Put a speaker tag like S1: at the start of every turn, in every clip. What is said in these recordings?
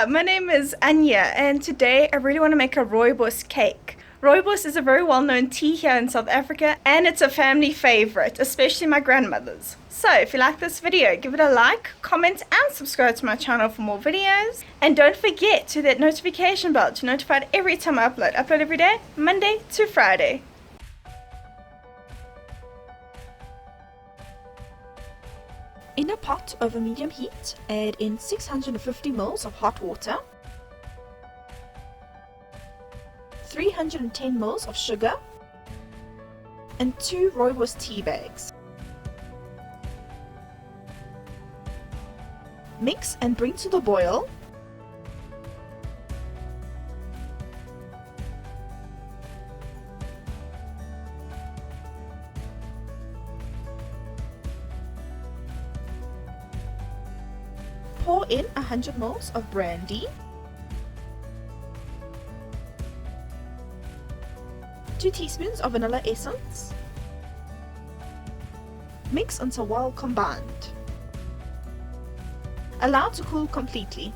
S1: my name is Anya, and today I really want to make a Rooibos cake. Rooibos is a very well-known tea here in South Africa, and it's a family favorite, especially my grandmother's. So if you like this video, give it a like, comment, and subscribe to my channel for more videos. And don't forget to hit that notification bell to be notified every time I upload. I upload every day, Monday to Friday.
S2: In a pot over medium heat, add in 650 ml of hot water, 310 ml of sugar, and 2 Rooibos tea bags. Mix and bring to the boil. Pour in 100 ml of brandy, 2 teaspoons of vanilla essence. Mix until well combined. Allow to cool completely.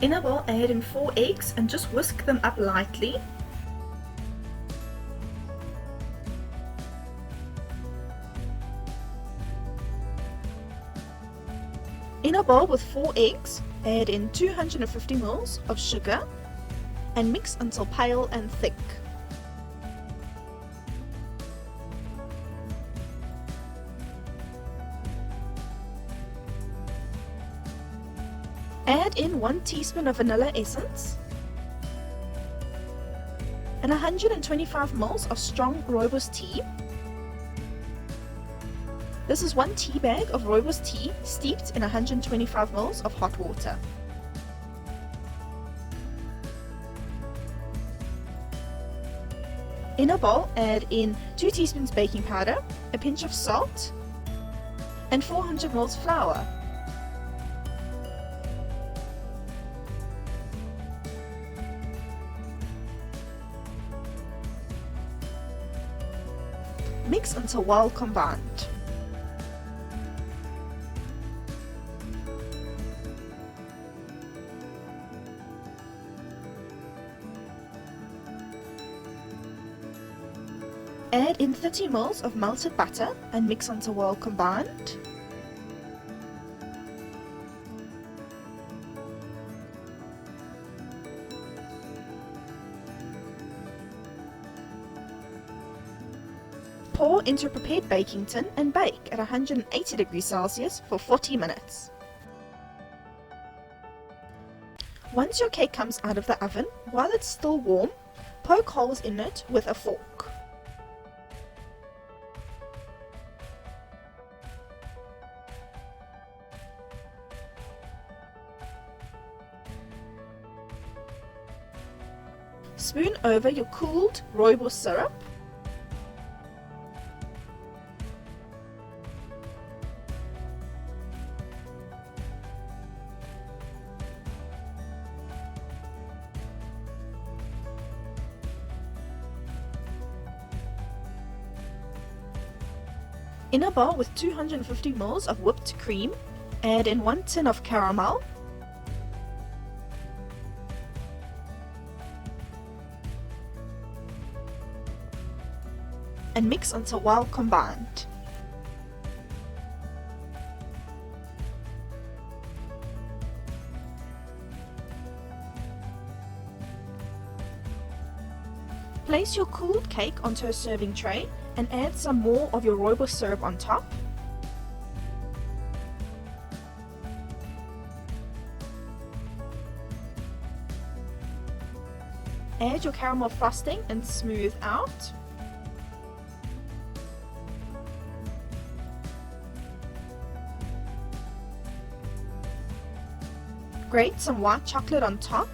S2: In a bowl, add in 4 eggs and just whisk them up lightly. In a bowl with 4 eggs, add in 250 ml of sugar and mix until pale and thick. Add in 1 teaspoon of vanilla essence and 125 ml of strong Rooibos tea. This is 1 tea bag of Rooibos tea steeped in 125 ml of hot water. In a bowl, add in 2 teaspoons baking powder, a pinch of salt, and 400 ml flour. Mix until well combined. Add in 30 ml of melted butter and mix until well combined. Pour into a prepared baking tin and bake at 180 degrees Celsius for 40 minutes. Once your cake comes out of the oven, while it's still warm, poke holes in it with a fork. Spoon over your cooled Rooibos syrup. In a bowl with 250 ml of whipped cream, add in 1 tin of caramel, and mix until well combined. Place your cooled cake onto a serving tray and add some more of your Rooibos syrup on top. Add your caramel frosting and smooth out. Grate some white chocolate on top.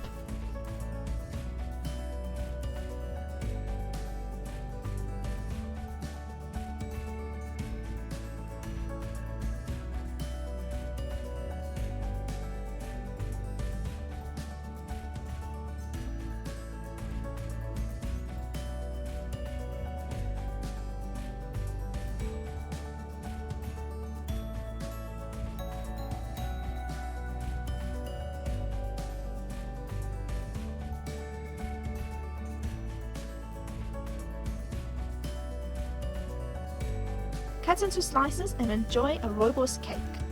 S2: Cut into slices and enjoy a Rooibos cake.